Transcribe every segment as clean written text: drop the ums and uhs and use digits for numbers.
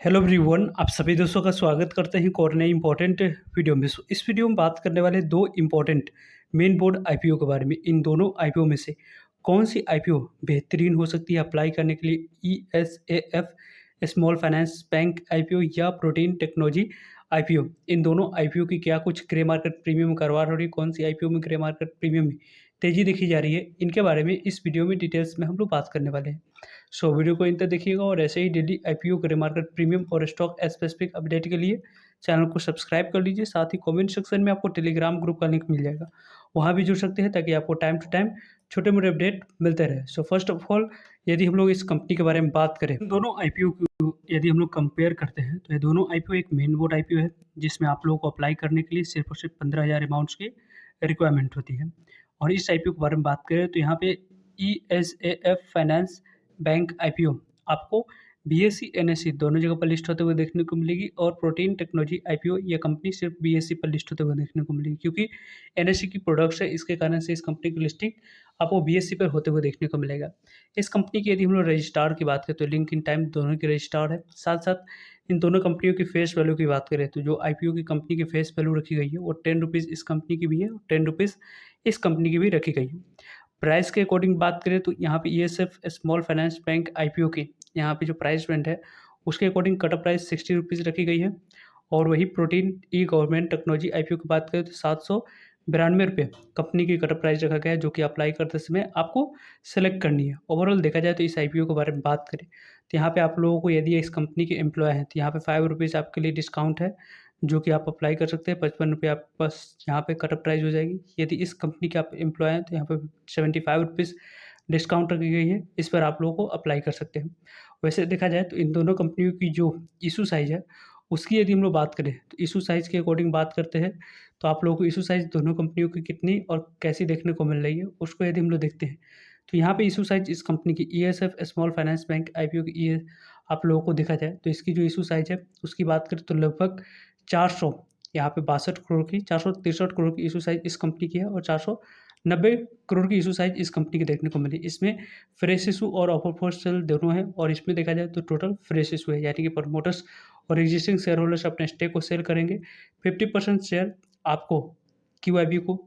Hello everyone, आप सभी दोस्तों का स्वागत करते हैं एक और नई इंपॉर्टेंट वीडियो में। इस वीडियो में बात करने वाले दो इंपॉर्टेंट मेन बोर्ड आईपीओ के बारे में। इन दोनों आईपीओ में से कौन सी आईपीओ बेहतरीन हो सकती है अप्लाई करने के लिए? ESAF small finance bank IPO या प्रोटीन टेक्नोलॉजी आईपीओ? इन दोनों आईपीओ की क्या कुछ ग्रे मार्केट प्रीमियम कारोबार हो रही है? कौन सी आईपीओ में ग्रे मार्केट प्रीमियम में तेजी देखी जा रही है? इनके बारे में इस वीडियो में डिटेल्स में हम लोग बात करने वाले हैं। सो वीडियो को इंत देखिएगा और ऐसे ही daily IPO grey market premium और स्टॉक स्पेसिफिक अपडेट के लिए चैनल को सब्सक्राइब कर लीजिए। साथ ही कमेंट सेक्शन में आपको टेलीग्राम ग्रुप का लिंक मिल जाएगा, वहाँ भी जुड़ सकते हैं ताकि आपको टाइम टू टाइम छोटे मोटे अपडेट मिलते रहे। सो फर्स्ट ऑफ ऑल, यदि हम लोग इस कंपनी के बारे में बात करें, दोनों आईपीओ को यदि हम लोग कंपेयर करते हैं तो ये दोनों आईपीओ एक मेन बोर्ड आईपीओ है जिसमें आप लोगों को अप्लाई करने के लिए सिर्फ और सिर्फ 15,000 अमाउंट्स की रिक्वायरमेंट होती है। और इस आईपीओ के बारे में बात करें तो यहाँ पे ESAF फाइनेंस बैंक आईपीओ आपको बीएससी एनएससी दोनों जगह पर लिस्ट होते हुए देखने को मिलेगी। और प्रोटीन टेक्नोलॉजी आईपीओ ये कंपनी सिर्फ बीएससी पर लिस्ट होते हुए देखने को मिलेगी, क्योंकि एनएससी की प्रोडक्ट्स है, इसके कारण से इस कंपनी की लिस्टिंग आपको बीएससी पर होते हुए देखने को मिलेगा। इस कंपनी की यदि हम लोग रजिस्ट्रार की बात करें तो लिंक इन टाइम दोनों की रजिस्ट्रार है। साथ साथ इन दोनों कंपनियों की फेस वैल्यू की बात करें तो जो आईपीओ की कंपनी की फेस वैल्यू रखी गई है वो 10 रुपीज़ इस कंपनी की भी है और 10 रुपीज़ इस कंपनी की भी रखी गई है। प्राइस के अकॉर्डिंग बात करें तो यहाँ पे ESAF small finance bank IPO की यहाँ पे जो प्राइस बैंड है उसके according cut off price 60 rupees रखी गई है। और वही प्रोटीन ई गवर्नमेंट टेक्नोलॉजी आईपीओ की बात करें तो 792 रुपये कंपनी की कट ऑफ प्राइस रखा गया है, जो कि अप्लाई करते समय आपको सेलेक्ट करनी है। ओवरऑल देखा जाए तो इस आईपीओ के बारे में बात करें तो यहाँ पे आप लोगों को यदि इस कंपनी के एम्प्लॉय हैं तो यहाँ पे 5 रुपीज़ आपके लिए डिस्काउंट है, जो कि आप अप्लाई कर सकते हैं। 55 रुपये आपके पास यहाँ पे कट ऑफ प्राइस हो जाएगी। यदि इस कंपनी के आप एम्प्लॉय हैं तो यहाँ पे 75 रुपीज़ डिस्काउंट रखी गई है, इस पर आप लोगों को अप्लाई कर सकते हैं। वैसे देखा जाए तो इन दोनों कंपनियों की जो इशू साइज़ है उसकी यदि हम लोग बात करें तो इशू साइज़ के अकॉर्डिंग बात करते हैं तो आप लोगों को इशू साइज़ दोनों कंपनियों की कितनी और कैसी देखने को मिल रही है उसको यदि हम लोग देखते हैं तो यहाँ पे इशू साइज़ इस कंपनी की ESAF small finance bank IPO की ये आप लोगों को देखा जाए तो इसकी जो इशू साइज़ है उसकी बात करें तो लगभग 400 यहाँ पे 62 करोड़ की 463 करोड़ की इशू साइज़ इस कंपनी की है और 490 करोड़ की इशू साइज़ इस कंपनी की देखने को मिली। इसमें फ्रेश इशू और ऑफर फॉर सेल दोनों हैं और इसमें देखा जाए तो टोटल फ्रेश इशू है, यानी कि प्रमोटर्स और एग्जिस्टिंग शेयर होल्डर्स अपने स्टेक को सेल करेंगे। 50% शेयर आपको क्यूआईबी को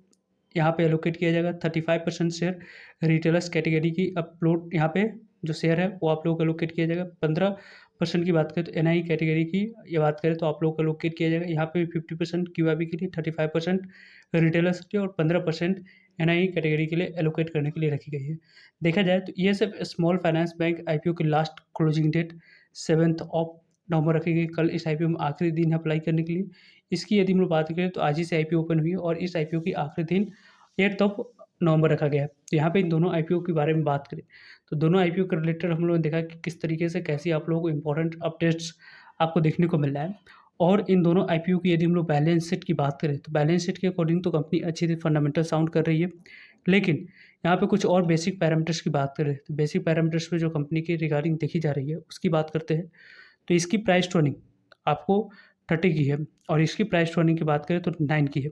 यहाँ पे एलोकेट किया जाएगा। 35% शेयर रिटेलर्स कैटेगरी की अपलोड यहाँ पे जो शेयर है वो आप लोगों को एलोकेट किया जाएगा। 15% की बात करें तो एनआई कैटेगरी की ये बात करें तो आप लोगों को एलोकेट किया जाएगा। यहाँ पे 50% क्यूआईबी के लिए, 35% रिटेलर्स के लिए और 15% एनआई कैटेगरी के लिए एलोकेट करने के लिए रखी गई है। देखा जाए तो ये सब स्मॉल फाइनेंस बैंक आईपीओ की लास्ट क्लोजिंग डेट 7 नवंबर रखी गई। कल इस आईपीओ में आखिरी दिन है अप्लाई करने के लिए। इसकी यदि हम लोग बात करें तो आज ही से आईपीओ ओपन हुई है और इस आईपीओ की आखिरी दिन 8 नवंबर रखा गया है। तो यहाँ पे इन दोनों आईपीओ के बारे में बात करें तो दोनों आईपीओ के रिलेटेड हम लोगों ने देखा कि किस तरीके से कैसी आप लोगों को इंपॉर्टेंट अपडेट्स आपको देखने को मिल रहा है। और इन दोनों आईपीओ की यदि हम लोग बैलेंस शीट की बात करें तो बैलेंस शीट के अकॉर्डिंग तो कंपनी अच्छी थी, फंडामेंटल साउंड कर रही है। लेकिन यहाँ पे कुछ और बेसिक पैरामीटर्स की बात करें तो बेसिक पैरामीटर्स में जो कंपनी की रिगार्डिंग देखी जा रही है उसकी बात करते हैं तो इसकी प्राइस टर्निंग आपको 30 की है और इसकी प्राइस टर्निंग की बात करें तो 9 की है।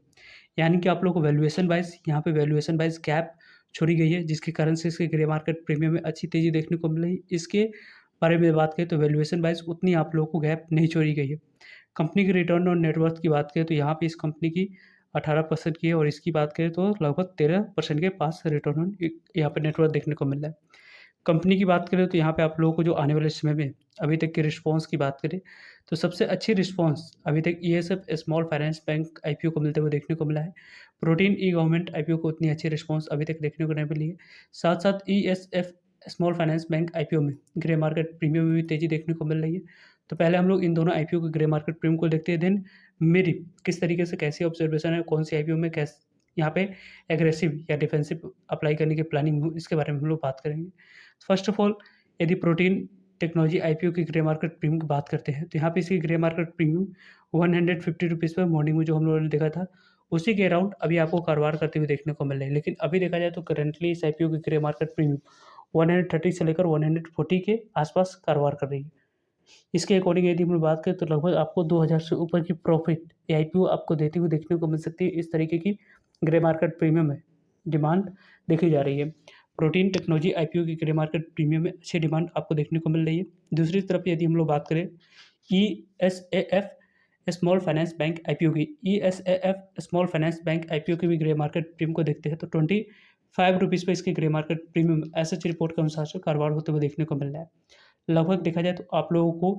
यानी कि आप लोग को वैल्यूएशन वाइज यहाँ पे वैल्यूएशन वाइज गैप छोड़ी गई है, जिसके कारण से इसके ग्रे मार्केट प्रीमियम में अच्छी तेज़ी देखने को मिल रही है। इसके बारे में बात करें तो वैल्यूएशन वाइज उतनी आप लोगों को गैप नहीं छोड़ी गई है। कंपनी की रिटर्न ऑन नेटवर्थ की बात करें तो यहाँ पे इस कंपनी की 18% की है और इसकी बात करें तो लगभग 13% के पास रिटर्न ऑन यहाँ पे नेटवर्थ देखने को मिल रहा है। कंपनी की बात करें तो यहाँ पे आप लोगों को जो आने वाले समय में अभी तक के रिस्पॉन्स की बात करें तो सबसे अच्छी रिस्पॉन्स अभी तक ESAF small finance bank IPO को मिलते हुए देखने को मिला है। प्रोटीन ई गवर्नमेंट आईपीओ को उतनी अच्छी रिस्पॉन्स अभी तक देखने को नहीं मिली है। साथ साथ ESAF small finance bank IPO में ग्रे मार्केट प्रीमियम में भी तेज़ी देखने को मिल रही है। तो पहले हम लोग इन दोनों आईपीओ के ग्रे मार्केट प्रीमियम को देखते हैं, देन मेरी किस तरीके से कैसी ऑब्जर्वेशन है, कौन सी आईपीओ में कैसे यहाँ पे एग्रेसिव या डिफेंसिव अप्लाई करने की प्लानिंग हो, इसके बारे में हम लोग बात करेंगे। फर्स्ट ऑफ ऑल, यदि प्रोटीन टेक्नोलॉजी आईपीओ की ग्रे मार्केट प्रीमियम की बात करते हैं तो यहाँ पे इसकी ग्रे मार्केट प्रीमियम 150 रुपीज़ पर मॉर्निंग में जो हम लोगों ने देखा था उसी के अराउंड अभी आपको कारोबार करते हुए देखने को मिल रहा है। लेकिन अभी देखा जाए तो करेंटली इस आईपीओ की ग्रे मार्केट प्रीमियम 130 से लेकर 140 के आसपास कारोबार कर रही है। इसके अकॉर्डिंग यदि हम लोग बात करें तो लगभग आपको 2000 से ऊपर की प्रॉफिट आईपीओ आपको देते हुए देखने को मिल सकती है। इस तरीके की ग्रे मार्केट प्रीमियम है डिमांड देखी जा रही है। प्रोटीन टेक्नोलॉजी आईपीओ की ग्रे मार्केट प्रीमियम में अच्छी डिमांड आपको देखने को मिल रही है। दूसरी तरफ यदि हम लोग बात करें ESAF small finance bank IPO की ESAF small finance bank IPO की भी ग्रे मार्केट प्रीमियम को देखते हैं तो ₹25 पे इसकी grey market premium SH report के अनुसार से कारोबार होते हुए देखने को मिल रहा है। लगभग देखा जाए तो आप लोगों को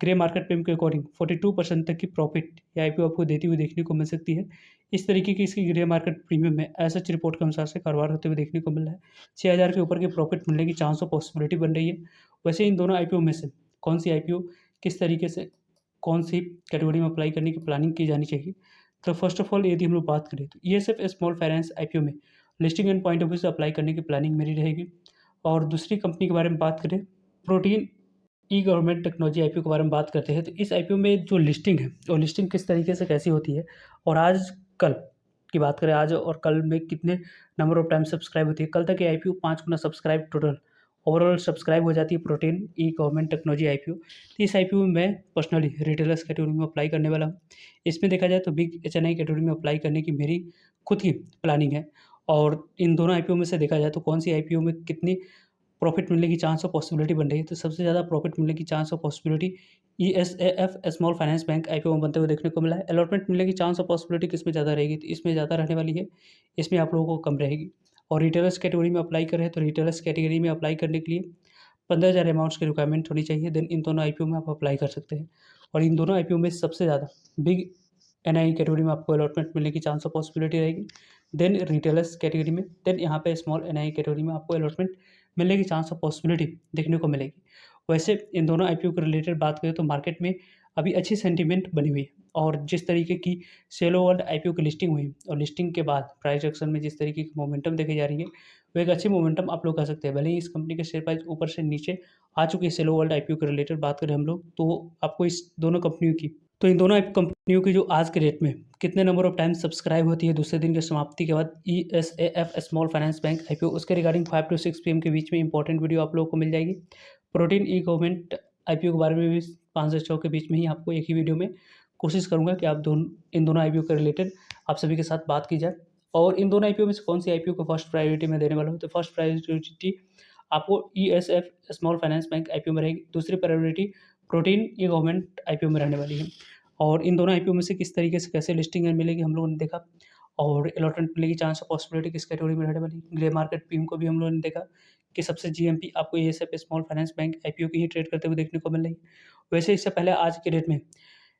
ग्रे मार्केट प्रीमियम के अकॉर्डिंग 42% तक की प्रॉफिट या IPO आपको देती हुई देखने को मिल सकती है। इस तरीके की इसकी ग्रे मार्केट प्रीमियम में एसएच रिपोर्ट के अनुसार से कारोबार होते हुए देखने को मिल रहा है। 6000 के ऊपर की प्रॉफिट मिलने की चांस और पॉसिबिलिटी बन रही है। वैसे इन दोनों IPO में से कौन सी IPO किस तरीके से कौन सी कैटेगरी में अप्लाई करने की प्लानिंग की जानी चाहिए? तो फर्स्ट ऑफ ऑल यदि हम लोग बात करें तो ESF स्मॉल फाइनेंस IPO में listing and point of view से अप्लाई करने की प्लानिंग मेरी रहेगी। और दूसरी कंपनी के बारे में बात करें, प्रोटीन ई गवर्नमेंट टेक्नोलॉजी IPO के बारे में बात करते हैं तो इस IPO में जो लिस्टिंग है वो लिस्टिंग किस तरीके से कैसी होती है और आज कल की बात करें, आज और कल में कितने नंबर ऑफ टाइम सब्सक्राइब होती है। कल तक ये IPO 5 गुना सब्सक्राइब टोटल ओवरऑल सब्सक्राइब हो जाती है प्रोटीन ई गवर्नमेंट टेक्नोलॉजी IPO। तो इस IPO में मैं पर्सनली रिटेलर्स कैटेगरी में अप्लाई करने वाला हूँ। इसमें देखा जाए तो बिग HNI कैटेगरी में अप्लाई करने की मेरी खुद की प्लानिंग है। और इन दोनों IPO में से देखा जाए तो कौन सी IPO में कितनी प्रॉफिट मिलने की चांस और पॉसिबिलिटी बन रही है, तो सबसे ज़्यादा प्रॉफिट मिलने की चांस और possibility ESAF small finance bank IPO में बनते हुए देखने को मिला है। अलॉटमेंट मिलने की चांस और पॉसिबिलिटी किसमें ज़्यादा रहेगी, तो इसमें ज़्यादा रहने वाली है, इसमें आप लोगों को कम रहेगी। और रिटेलर्स कैटेगरी में अप्लाई करें तो रिटेलर्स कैटेगरी में अप्लाई करने के लिए 15,000 अमाउंट्स की रिक्वायरमेंट होनी चाहिए। देन इन दोनों IPO में आप अप्लाई कर सकते हैं। और इन दोनों IPO में सबसे ज़्यादा बिग NI कैटेगरी में आपको अलॉटमेंट मिलने की चांस और पॉसिबिलिटी रहेगी। देन रिटेलर्स कैटेगरी में, देन यहाँ पे स्मॉल NI कैटेगरी में आपको अलॉटमेंट मिलने की चांस और पॉसिबिलिटी देखने को मिलेगी। वैसे इन दोनों IPO के रिलेटेड बात करें तो मार्केट में अभी अच्छी सेंटीमेंट बनी हुई है और जिस तरीके की सेलो वर्ल्ड IPO की लिस्टिंग हुई और लिस्टिंग के बाद प्राइस एक्शन में जिस तरीके की मोमेंटम देखी जा रही है, वो एक अच्छी मोमेंटम आप लोग कह सकते हैं। भले ही इस कंपनी के शेयर प्राइस ऊपर से नीचे आ चुकी है, सेलो वर्ल्ड IPO के रिलेटेड बात करें हम लोग तो आपको इस दोनों कंपनियों की, तो इन दोनों कंपनियों की जो आज के डेट में कितने नंबर ऑफ टाइम सब्सक्राइब होती है दूसरे दिन की समाप्ति के बाद ESAF small finance bank IPO, उसके रिगार्डिंग 5 to 6 PM के बीच में इंपॉर्टेंट वीडियो आप लोगों को मिल जाएगी। प्रोटीन ई गवर्नमेंट IPO के बारे में भी 5 से 6 के बीच में ही आपको एक ही वीडियो में कोशिश करूँगा कि आप इन दोनों IPO के रिलेटेड आप सभी के साथ बात की जाए। और इन दोनों IPO में से कौन सी IPO को फर्स्ट प्रायोरिटी में देने वाला हूँ, तो फर्स्ट प्रायोरिटी आपको ESF small finance bank IPO में रहेगी। दूसरी प्रायोरिटी प्रोटीन ई गवर्नमेंट IPO में रहने वाली है। और इन दोनों IPO में से किस तरीके से कैसे लिस्टिंग मिलेगी हम लोगों ने देखा। और अलॉटमेंट मिलने की चांस और पॉसिबिलिटी किस कैटेगरी में रहने वाली। ग्रे मार्केट प्रीमियम को भी हम लोगों ने देखा कि सबसे GMP आपको ESAF small finance bank IPO की ही ट्रेड करते हुए देखने को मिल रही है। वैसे इससे पहले आज के डेट में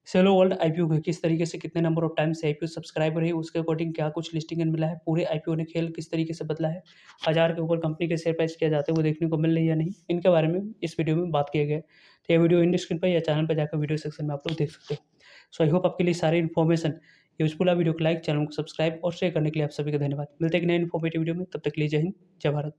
सेलो वर्ल्ड IPO के किस तरीके से कितने नंबर ऑफ टाइम से IPO सब्सक्राइब रही, उसके अकॉर्डिंग क्या कुछ लिस्टिंग मिला है, पूरे IPO ने खेल किस तरीके से बदला है, 1000 के ऊपर कंपनी के शेयर प्राइस किया जाते हुए देखने को मिल रही है या नहीं, इनके बारे में इस वीडियो में बात किया गया है। तो ये वीडियो इन स्क्रीन पर या चैनल पर जाकर वीडियो सेक्शन में आप लोग देख सकते हैं। सो आई होप आपके लिए सारी इन्फॉर्मेशन यूजफुल है। वीडियो को लाइक, चैनल को सब्सक्राइब और शेयर करने के लिए आप सभी का धन्यवाद। मिलते हैं एक नए इन्फॉर्मेटिव वीडियो में, तब तक के लिए जय हिंद, जय भारत।